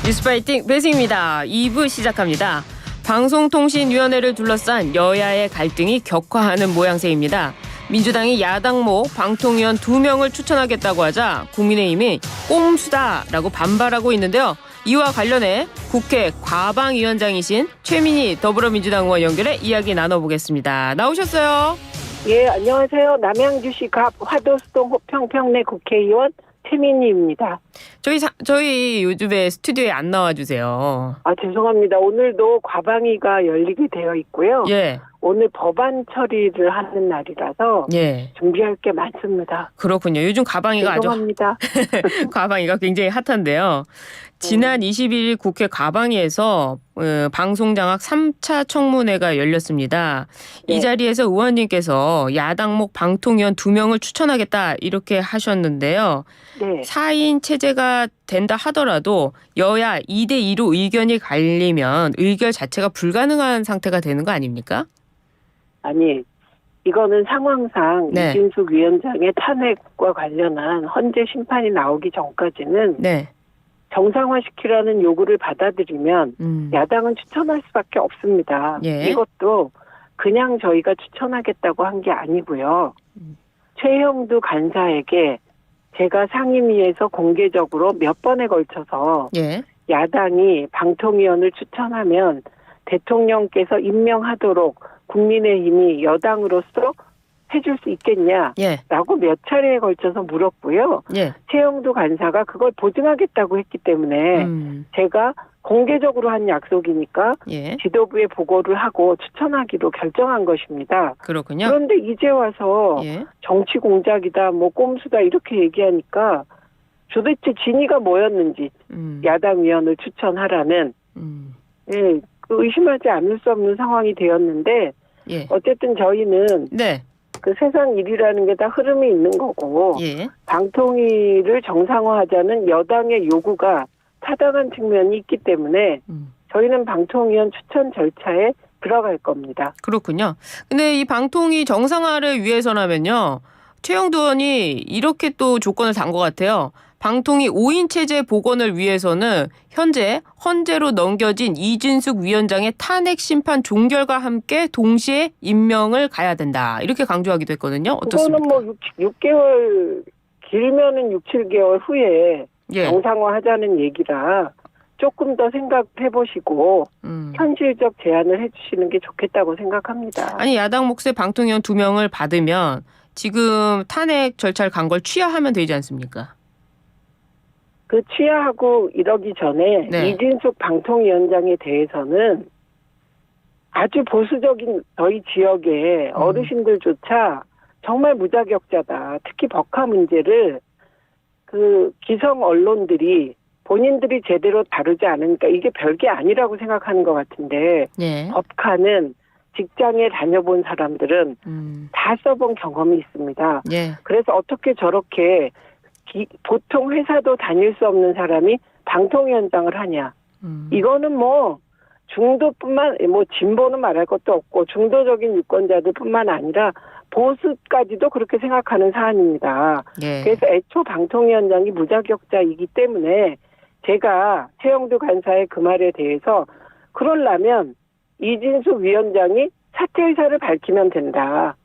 뉴스파이팅 배승입니다. 2부 시작합니다. 방송통신위원회를 둘러싼 여야의 갈등이 격화하는 모양새입니다. 민주당이 야당목 방통위원 2명을 추천하겠다고 하자 국민의힘이 꼼수다라고 반발하고 있는데요. 이와 관련해 국회 과방위원장이신 최민희 더불어민주당 의원 연결해 이야기 나눠보겠습니다. 나오셨어요? 예, 안녕하세요. 남양주시 갑 화도수동 호평평내 국회의원 최민희입니다. 저희 요즘에 스튜디오에 안 나와주세요. 아, 죄송합니다. 오늘도 과방위가 열리게 되어 있고요. 예. 오늘 법안 처리를 하는 날이라서 예. 준비할 게 많습니다. 그렇군요. 요즘 과방위가 죄송합니다. 과방위가 굉장히 핫한데요. 지난 21일 국회 과방위에서 방송장악 3차 청문회가 열렸습니다. 네. 이 자리에서 의원님께서 야당목 방통위원 2명을 추천하겠다 이렇게 하셨는데요. 네. 4인 체제가 된다 하더라도 여야 2대2로 의견이 갈리면 의결 자체가 불가능한 상태가 되는 거 아닙니까? 아니, 이거는 상황상 네. 이진숙 위원장의 탄핵과 관련한 헌재 심판이 나오기 전까지는 네. 정상화시키라는 요구를 받아들이면 야당은 추천할 수밖에 없습니다. 예. 이것도 그냥 저희가 추천하겠다고 한 게 아니고요. 최형두 간사에게 제가 상임위에서 공개적으로 몇 번에 걸쳐서 예. 야당이 방통위원을 추천하면 대통령께서 임명하도록 국민의힘이 여당으로서 해줄 수 있겠냐라고 예. 몇 차례에 걸쳐서 물었고요. 예. 최영두 간사가 그걸 보증하겠다고 했기 때문에 제가 공개적으로 한 약속이니까 예. 지도부에 보고를 하고 추천하기로 결정한 것입니다. 그렇군요. 그런데 이제 와서 예. 정치 공작이다, 뭐 꼼수다 이렇게 얘기하니까 도대체 진위가 뭐였는지 야당 위원을 추천하라는 예, 그 의심하지 않을 수 없는 상황이 되었는데 예. 어쨌든 저희는 네. 그 세상 일이라는 게 다 흐름이 있는 거고 예. 방통위를 정상화하자는 여당의 요구가 타당한 측면이 있기 때문에 저희는 방통위원 추천 절차에 들어갈 겁니다. 그렇군요. 근데 이 방통위 정상화를 위해서라면요. 최영두 의원이 이렇게 또 조건을 단 것 같아요. 방통위 5인 체제 복원을 위해서는 현재 헌재로 넘겨진 이진숙 위원장의 탄핵 심판 종결과 함께 동시에 임명을 가야 된다. 이렇게 강조하기도 했거든요. 어떻습니까? 그거는 뭐 6개월 길면은 6, 7개월 후에 예. 정상화하자는 얘기라 조금 더 생각해 보시고 현실적 제안을 해주시는 게 좋겠다고 생각합니다. 아니 야당 몫의 방통위원 2명을 받으면 지금 탄핵 절차를 간 걸 취하하면 되지 않습니까? 그 취하하고 이러기 전에 네. 이진숙 방통위원장에 대해서는 아주 보수적인 저희 지역의 어르신들조차 정말 무자격자다. 특히 법화 문제를 그 기성 언론들이 본인들이 제대로 다루지 않으니까 이게 별게 아니라고 생각하는 것 같은데 예. 법화는 직장에 다녀본 사람들은 다 써본 경험이 있습니다. 예. 그래서 어떻게 저렇게 보통 회사도 다닐 수 없는 사람이 방통위원장을 하냐. 이거는 뭐 중도뿐만 뭐 진보는 말할 것도 없고 중도적인 유권자들뿐만 아니라 보수까지도 그렇게 생각하는 사안입니다. 예. 그래서 애초 방통위원장이 무자격자이기 때문에 제가 최영두 간사의 그 말에 대해서 그러려면 이진숙 위원장이 사퇴 의사를 밝히면 된다.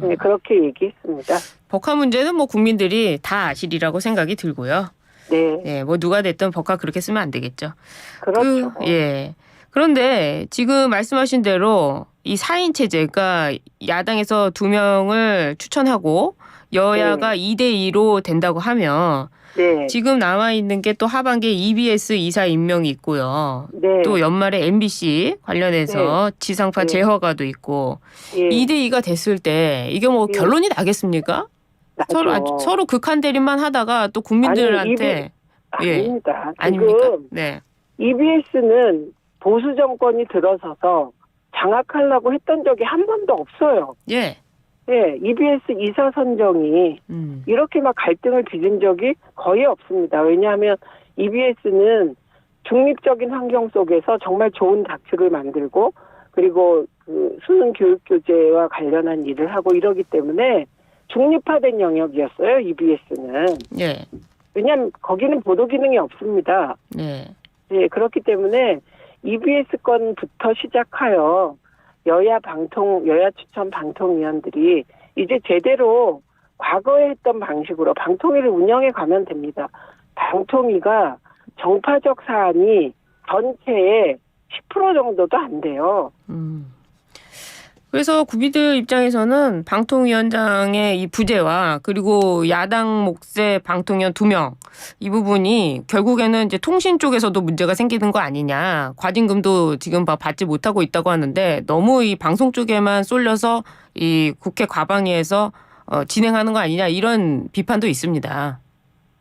네, 그렇게 얘기했습니다. 법화 문제는 뭐 국민들이 다 아시리라고 생각이 들고요. 네. 예, 뭐 누가 됐든 법화 그렇게 쓰면 안 되겠죠. 그렇죠. 예. 그런데 지금 말씀하신 대로 이 4인 체제, 그러니까 야당에서 2명을 추천하고 여야가 2대2로 된다고 하면 네. 지금 남아 있는 게 또 하반기에 EBS 이사 임명이 있고요. 네. 또 연말에 MBC 관련해서 지상파 네. 재허가도 있고 예. 2대2가 됐을 때 이게 뭐 예. 결론이 나겠습니까? 나죠. 서로 극한 대립만 하다가 또 국민들한테 아닙니다. 아닙니까? 지금 네. EBS는 보수 정권이 들어서서 장악하려고 했던 적이 한 번도 없어요. 예. 예, EBS 이사 선정이 이렇게 막 갈등을 빚은 적이 거의 없습니다. 왜냐하면 EBS는 중립적인 환경 속에서 정말 좋은 다큐를 만들고 그리고 그 수능 교육 교재와 관련한 일을 하고 이러기 때문에 중립화된 영역이었어요, EBS는. 예. 왜냐하면 거기는 보도 기능이 없습니다. 네. 네, 그렇기 때문에 EBS 건부터 시작하여 여야 추천 방통위원들이 이제 제대로 과거에 했던 방식으로 방통위를 운영해 가면 됩니다. 방통위가 정파적 사안이 전체의 10% 정도도 안 돼요. 그래서 국민들 입장에서는 방통위원장의 이 부재와 그리고 야당 몫의 방통위원 2명 이 부분이 결국에는 이제 통신 쪽에서도 문제가 생기는 거 아니냐. 과징금도 지금 받지 못하고 있다고 하는데 너무 이 방송 쪽에만 쏠려서 이 국회 과방위에서 진행하는 거 아니냐 이런 비판도 있습니다.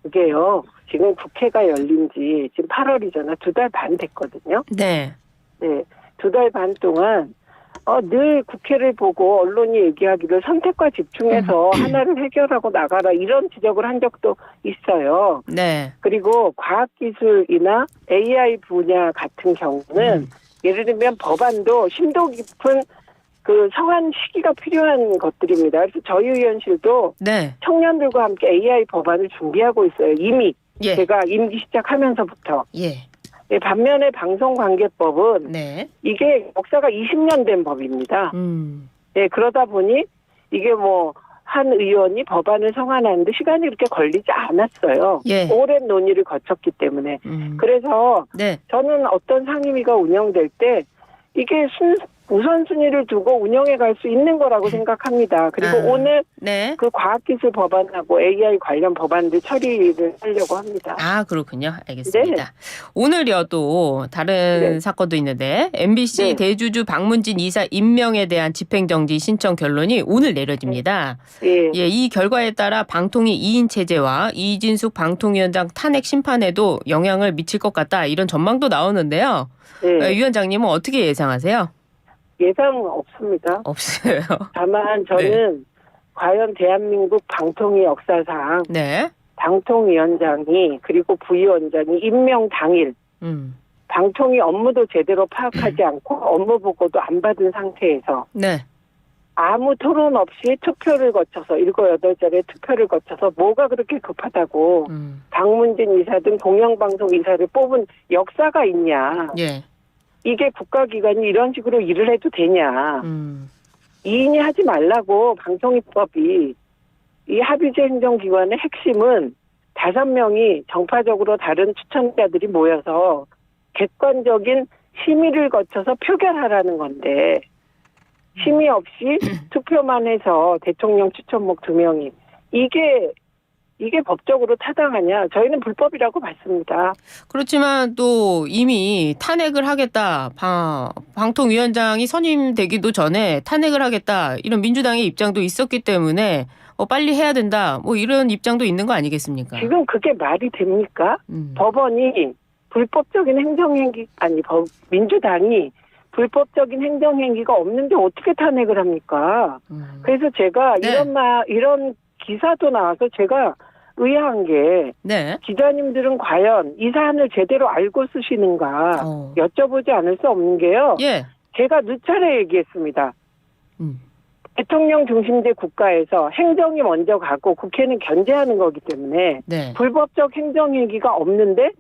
그게요. 지금 국회가 열린 지 지금 8월이잖아. 2달 반 됐거든요. 네. 네. 2달 반 동안 늘 국회를 보고 언론이 얘기하기를 선택과 집중해서 하나를 해결하고 나가라 이런 지적을 한 적도 있어요. 네. 그리고 과학기술이나 AI 분야 같은 경우는 예를 들면 법안도 심도 깊은 그 성한 시기가 필요한 것들입니다. 그래서 저희 의원실도 네. 청년들과 함께 AI 법안을 준비하고 있어요. 이미 예. 제가 임기 시작하면서부터. 예. 네, 반면에 방송관계법은 네. 이게 역사가 20년 된 법입니다. 네, 그러다 보니 이게 뭐 한 의원이 법안을 성안하는데 시간이 그렇게 걸리지 않았어요. 예. 오랜 논의를 거쳤기 때문에. 그래서 네. 저는 어떤 상임위가 운영될 때 이게 우선순위를 두고 운영해 갈 수 있는 거라고 생각합니다. 그리고 오늘 네. 그 과학기술 법안하고 AI 관련 법안들 처리를 하려고 합니다. 아, 그렇군요. 알겠습니다. 네. 오늘이어도 다른 네. 사건도 있는데 MBC 네. 대주주 박문진 이사 임명에 대한 집행정지 신청 결론이 오늘 내려집니다. 예. 예, 이 결과에 따라 방통위 2인 체제와 이진숙 방통위원장 탄핵 심판에도 영향을 미칠 것 같다. 이런 전망도 나오는데요. 네. 위원장님은 어떻게 예상하세요? 예상 없습니다. 없어요. 다만 저는 과연 대한민국 방통위 역사상 네. 방통위원장이 그리고 부위원장이 임명 당일 방통위 업무도 제대로 파악하지 않고 업무 보고도 안 받은 상태에서 네. 아무 토론 없이 투표를 거쳐서 7, 8자리의 투표를 거쳐서 뭐가 그렇게 급하다고 박문진 이사 등 공영방송 이사를 뽑은 역사가 있냐. 예. 이게 국가기관이 이런 식으로 일을 해도 되냐. 2인이 하지 말라고 방송입법이 이 합의제 행정기관의 핵심은 5명이 정파적으로 다른 추천자들이 모여서 객관적인 심의를 거쳐서 표결하라는 건데 심의 없이 투표만 해서 대통령 추천목 2명이 이게 법적으로 타당하냐? 저희는 불법이라고 봤습니다. 그렇지만 또 이미 탄핵을 하겠다. 방통위원장이 선임되기도 전에 탄핵을 하겠다. 이런 민주당의 입장도 있었기 때문에 빨리 해야 된다. 뭐 이런 입장도 있는 거 아니겠습니까? 지금 그게 말이 됩니까? 법원이 불법적인 행정행위 민주당이 불법적인 행정행위가 없는데 어떻게 탄핵을 합니까? 그래서 제가 네. 이런 기사도 나와서 제가 의아한 게 네. 기자님들은 과연 이 사안을 제대로 알고 쓰시는가 여쭤보지 않을 수 없는 게요. 예. 제가 누차례 얘기했습니다. 대통령 중심제 국가에서 행정이 먼저 가고 국회는 견제하는 거기 때문에 네. 불법적 행정행위가 없는데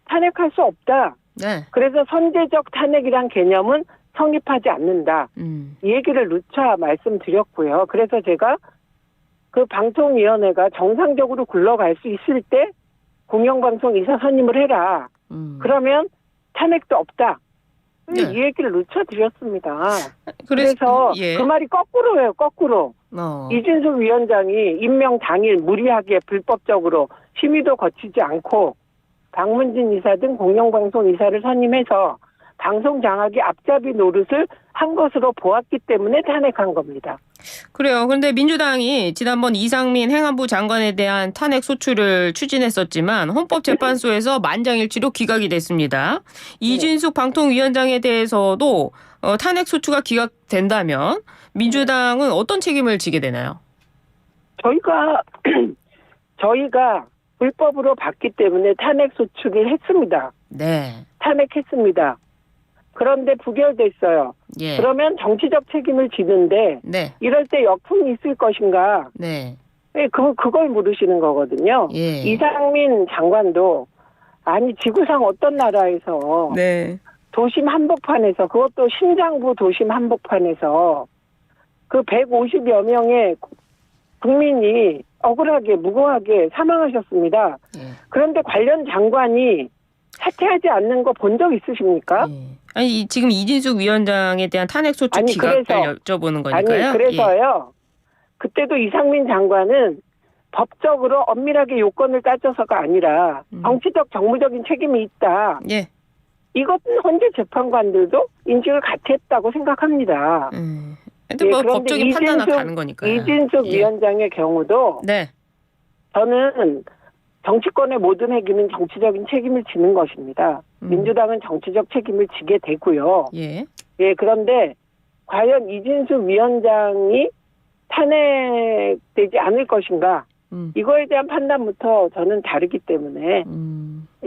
탄핵할 수 없다. 네. 그래서 선제적 탄핵이란 개념은 성립하지 않는다. 이 얘기를 누차 말씀드렸고요. 그래서 제가 그 방통위원회가 정상적으로 굴러갈 수 있을 때 공영방송 이사 선임을 해라. 그러면 탄핵도 없다. 네. 이 얘기를 누차 드렸습니다. 그래서 그 말이 거꾸로예요. 거꾸로. 이진숙 위원장이 임명 당일 무리하게 불법적으로 심의도 거치지 않고 박문진 이사 등 공영방송 이사를 선임해서 방송 장악의 앞잡이 노릇을 한 것으로 보았기 때문에 탄핵한 겁니다. 그래요. 그런데 민주당이 지난번 이상민 행안부 장관에 대한 탄핵 소추를 추진했었지만 헌법재판소에서 만장일치로 기각이 됐습니다. 이진숙 방통위원장에 대해서도 탄핵 소추가 기각된다면 민주당은 어떤 책임을 지게 되나요? 저희가 불법으로 봤기 때문에 탄핵 소추를 했습니다. 네. 탄핵했습니다. 그런데 부결됐어요. 예. 그러면 정치적 책임을 지는데 네. 이럴 때 역풍이 있을 것인가? 네. 그걸 물으시는 거거든요. 예. 이상민 장관도 아니 지구상 어떤 나라에서 네. 도심 한복판에서 그것도 심장부 도심 한복판에서 그 150여 명의 국민이 억울하게 무고하게 사망하셨습니다. 예. 그런데 관련 장관이 사퇴하지 않는 거 본 적 있으십니까? 예. 아니 지금 이진숙 위원장에 대한 탄핵 소추 아니, 기각을 그래서- 여쭤보는 거니까요. 아니 그래서요. 그때도 이상민 장관은 법적으로 엄밀하게 요건을 따져서가 아니라 정치적 정무적인 책임이 있다. 예. 이것은 현재 재판관들도 인식을 같이 했다고 생각합니다. 근데 예, 뭐 그런데 법적인 판단은 가는 거니까요. 이진숙 예. 위원장의 경우도 네. 저는 정치권의 모든 행위는 정치적인 책임을 지는 것입니다. 민주당은 정치적 책임을 지게 되고요. 예. 예, 그런데 과연 이진숙 위원장이 탄핵되지 않을 것인가? 이거에 대한 판단부터 저는 다르기 때문에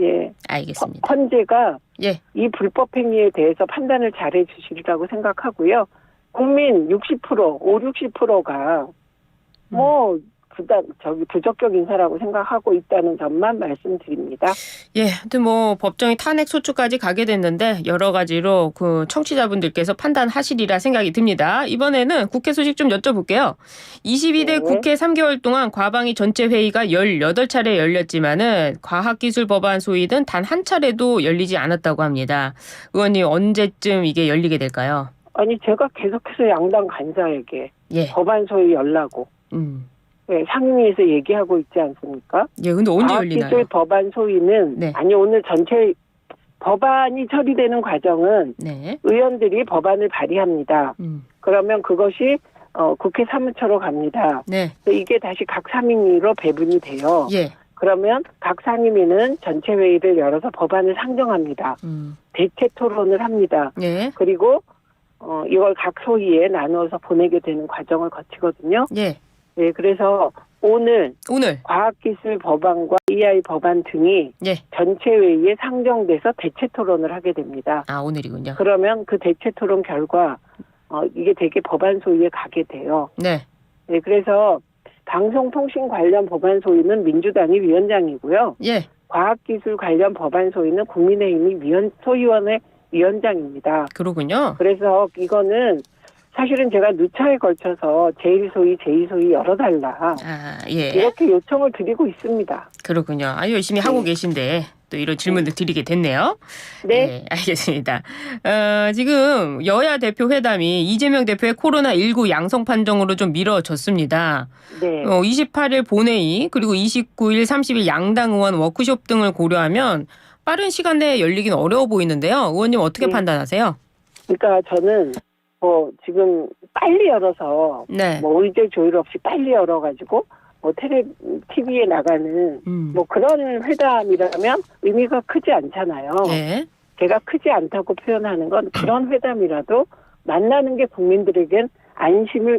예, 알겠습니다. 헌재가 예. 이 불법 행위에 대해서 판단을 잘해 주시리라고 생각하고요. 국민 60%, 60%가 뭐 부적격 인사라고 생각하고 있다는 점만 말씀드립니다. 예, 하여튼 뭐 법정이 탄핵 소추까지 가게 됐는데 여러 가지로 그 청취자분들께서 판단하시리라 생각이 듭니다. 이번에는 국회 소식 좀 여쭤볼게요. 22대 네. 국회 3개월 동안 과방위 전체 회의가 18차례 열렸지만은 과학기술법안 소위는 단 한 차례도 열리지 않았다고 합니다. 의원님 언제쯤 이게 열리게 될까요? 아니 제가 계속해서 양당 간사에게 예. 법안 소위 열라고 네, 상임위에서 얘기하고 있지 않습니까? 예, 근데 언제 열리나요? 과학기술 법안 소위는 네. 아니 오늘 전체 법안이 처리되는 과정은 네. 의원들이 법안을 발의합니다. 그러면 그것이 국회 사무처로 갑니다. 네. 이게 다시 각 상임위로 배분이 돼요. 예. 그러면 각 상임위는 전체 회의를 열어서 법안을 상정합니다. 대체 토론을 합니다. 예. 그리고 이걸 각 소위에 나누어서 보내게 되는 과정을 거치거든요. 예. 네, 그래서 오늘 과학기술 법안과 AI 법안 등이 예. 전체 회의에 상정돼서 대체 토론을 하게 됩니다. 아, 오늘이군요. 그러면 그 대체 토론 결과 이게 되게 법안 소위에 가게 돼요. 네. 네, 그래서 방송통신 관련 법안 소위는 민주당이 위원장이고요. 예. 과학기술 관련 법안 소위는 국민의힘이 소위원회 위원장입니다. 그러군요. 그래서 이거는 사실은 제가 누차에 걸쳐서 제1소위, 제2소위 열어달라. 아, 예. 이렇게 요청을 드리고 있습니다. 그렇군요. 아주 열심히 하고 계신데 또 이런 질문도 드리게 됐네요. 네. 예, 알겠습니다. 지금 여야 대표 회담이 이재명 대표의 코로나19 양성 판정으로 좀 미뤄졌습니다. 네. 28일 본회의 그리고 29일, 30일 양당 의원 워크숍 등을 고려하면 빠른 시간 내에 열리긴 어려워 보이는데요. 의원님 어떻게 판단하세요? 그러니까 저는 지금 빨리 열어서 네. 의제 조율 없이 빨리 열어가지고 TV에 나가는 그런 회담이라면 의미가 크지 않잖아요. 네. 제가 크지 않다고 표현하는 건 그런 회담이라도 만나는 게 국민들에겐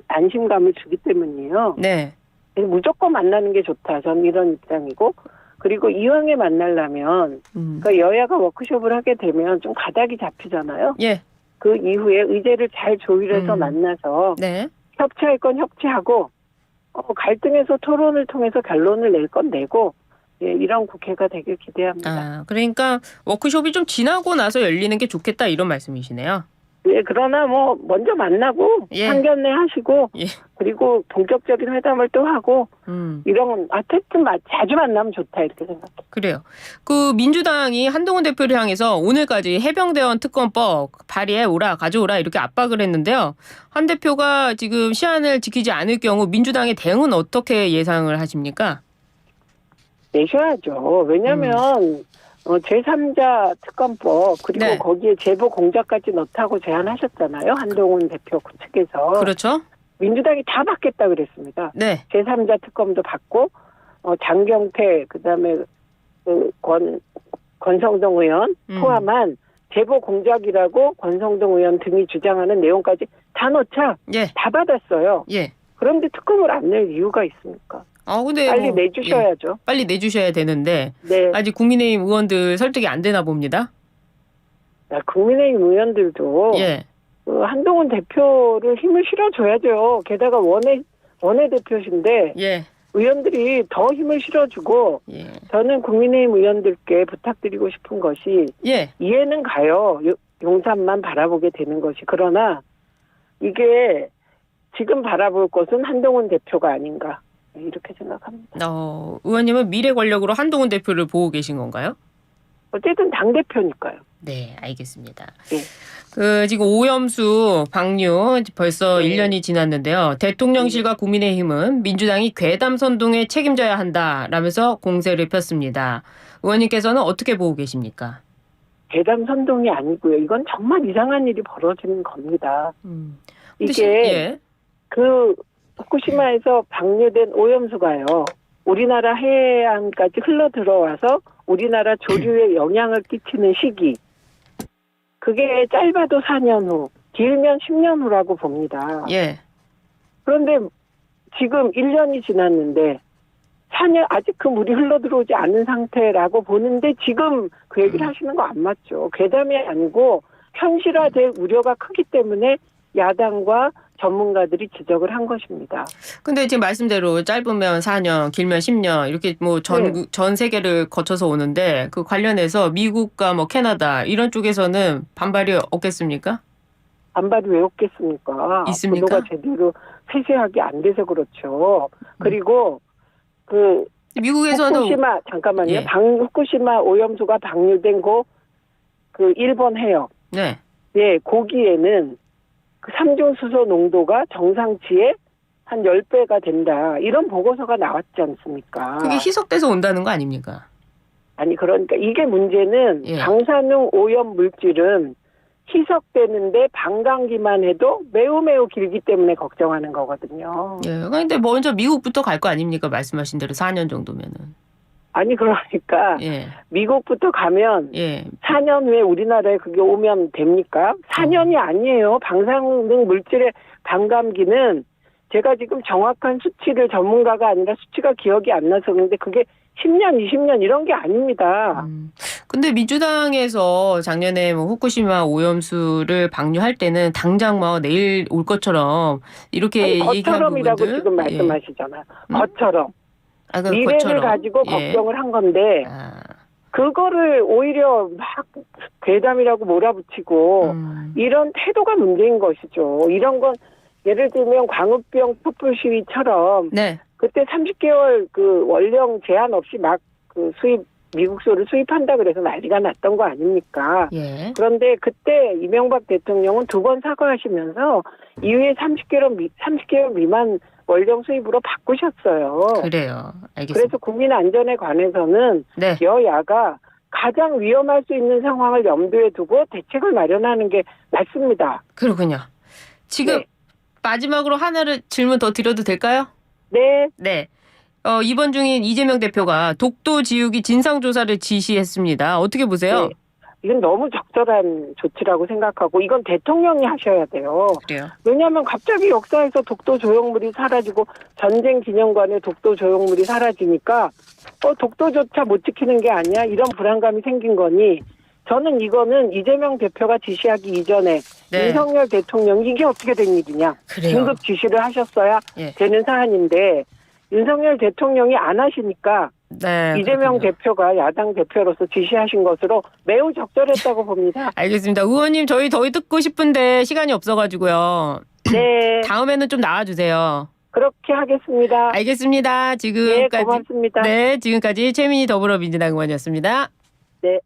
안심감을 주기 때문이에요. 네. 그래서 무조건 만나는 게 좋다. 저는 이런 입장이고, 그리고 이왕에 만나려면 그러니까 여야가 워크숍을 하게 되면 좀 가닥이 잡히잖아요. 예. 그 이후에 의제를 잘 조율해서 만나서 네. 협치할 건 협치하고 갈등에서 토론을 통해서 결론을 낼 건 내고 이런 국회가 되길 기대합니다. 아, 그러니까 워크숍이 좀 지나고 나서 열리는 게 좋겠다 이런 말씀이시네요. 예, 그러나 먼저 만나고 상견례 하시고 그리고 본격적인 회담을 또 하고 이런 하여튼 자주 만나면 좋다 이렇게 생각해요. 그래요. 그 민주당이 한동훈 대표를 향해서 오늘까지 해병대원 특검법 발의해 오라 가져오라 이렇게 압박을 했는데요. 한 대표가 지금 시한을 지키지 않을 경우 민주당의 대응은 어떻게 예상을 하십니까? 내셔야죠. 왜냐하면 제3자 특검법 그리고 네. 거기에 제보 공작까지 넣다고 제안하셨잖아요. 한동훈 대표 측에서. 그렇죠. 민주당이 다 받겠다 그랬습니다. 네. 제3자 특검도 받고 장경태 그다음에 권성동 의원 포함한 제보 공작이라고 권성동 의원 등이 주장하는 내용까지 다 넣자. 다 받았어요. 그런데 특검을 안 낼 이유가 있습니까? 근데 빨리 내주셔야죠. 빨리 내주셔야 되는데 네. 아직 국민의힘 의원들 설득이 안 되나 봅니다. 국민의힘 의원들도 한동훈 대표를 힘을 실어줘야죠. 게다가 원내대표신데 의원들이 더 힘을 실어주고 예. 저는 국민의힘 의원들께 부탁드리고 싶은 것이 예. 이해는 가요. 용산만 바라보게 되는 것이. 그러나 이게 지금 바라볼 것은 한동훈 대표가 아닌가 이렇게 생각합니다. 의원님은 미래 권력으로 한동훈 대표를 보고 계신 건가요? 어쨌든 당대표니까요. 네, 알겠습니다. 네. 지금 오염수 방류 벌써 네. 1년이 지났는데요. 대통령실과 국민의힘은 민주당이 괴담 선동에 책임져야 한다라면서 공세를 폈습니다. 의원님께서는 어떻게 보고 계십니까? 괴담 선동이 아니고요. 이건 정말 이상한 일이 벌어지는 겁니다. 이게 예. 그 후쿠시마에서 방류된 오염수가요. 우리나라 해안까지 흘러 들어와서 우리나라 조류에 영향을 끼치는 시기. 그게 짧아도 4년 후, 길면 10년 후라고 봅니다. 예. 그런데 지금 1년이 지났는데 4년 아직 그 물이 흘러 들어오지 않은 상태라고 보는데 지금 그 얘기를 하시는 거 안 맞죠. 괴담이 아니고 현실화될 우려가 크기 때문에 야당과 전문가들이 지적을 한 것입니다. 근데 지금 말씀대로 짧으면 4년, 길면 10년 이렇게 뭐 전 세계를 거쳐서 오는데 그 관련해서 미국과 뭐 캐나다 이런 쪽에서는 반발이 없겠습니까? 반발이 왜 없겠습니까? 있습니까? 보도가 제대로 세세하게 안 돼서 그렇죠. 그리고 그 미국에서는 후쿠시마 잠깐만요. 예. 후쿠시마 오염수가 방류된 그 일본 해역. 네. 예, 거기에는 그 삼중수소 농도가 정상치의 한 10배가 된다. 이런 보고서가 나왔지 않습니까? 그게 희석돼서 온다는 거 아닙니까? 아니 그러니까 이게 문제는 예. 방사능 오염 물질은 희석되는데 방광기만 해도 매우 매우 길기 때문에 걱정하는 거거든요. 예. 그런데 먼저 미국부터 갈 거 아닙니까? 말씀하신 대로 4년 정도면은. 아니 그러니까 예. 미국부터 가면 예. 4년 후에 우리나라에 그게 오면 됩니까? 4년이 아니에요. 방사능 물질의 반감기는 제가 지금 정확한 수치를 전문가가 아니라 수치가 기억이 안 나서 그런데 그게 10년, 20년 이런 게 아닙니다. 근데 민주당에서 작년에 뭐 후쿠시마 오염수를 방류할 때는 당장 뭐 내일 올 것처럼 이렇게 아니, 얘기한 거처럼이라고 부분들. 지금 말씀하시잖아요. 거처럼. 그 미래를 것처럼. 가지고 예. 걱정을 한 건데 그거를 오히려 막 괴담이라고 몰아붙이고 이런 태도가 문제인 것이죠. 이런 건 예를 들면 광우병 촛불 시위처럼 네. 그때 30개월 그 원령 제한 없이 막 그 미국소를 수입한다 그래서 난리가 났던 거 아닙니까? 예. 그런데 그때 이명박 대통령은 2번 사과하시면서 이후에 30개월 미만 원령 수입으로 바꾸셨어요. 그래요. 알겠습니다. 그래서 국민 안전에 관해서는 네. 여야가 가장 위험할 수 있는 상황을 염두에 두고 대책을 마련하는 게 맞습니다. 그렇군요. 지금 네. 마지막으로 하나를 질문 더 드려도 될까요? 네. 네. 입원 중인 이재명 대표가 독도 지우기 진상조사를 지시했습니다. 어떻게 보세요? 네. 이건 너무 적절한 조치라고 생각하고 이건 대통령이 하셔야 돼요. 그래요. 왜냐하면 갑자기 역사에서 독도 조형물이 사라지고 전쟁 기념관에 독도 조형물이 사라지니까 독도조차 못 지키는 게 아니야? 이런 불안감이 생긴 거니 저는 이거는 이재명 대표가 지시하기 이전에 네. 윤석열 대통령이 이게 어떻게 된 일이냐. 그래요. 긴급 지시를 하셨어야 예. 되는 사안인데 윤석열 대통령이 안 하시니까 네. 이재명 그렇군요. 대표가 야당 대표로서 지시하신 것으로 매우 적절했다고 봅니다. 알겠습니다. 의원님 저희 더 듣고 싶은데 시간이 없어가지고요. 네. 다음에는 좀 나와주세요. 그렇게 하겠습니다. 알겠습니다. 네, 지금까지 고맙습니다. 네, 지금까지 최민희 더불어민주당 의원이었습니다. 네.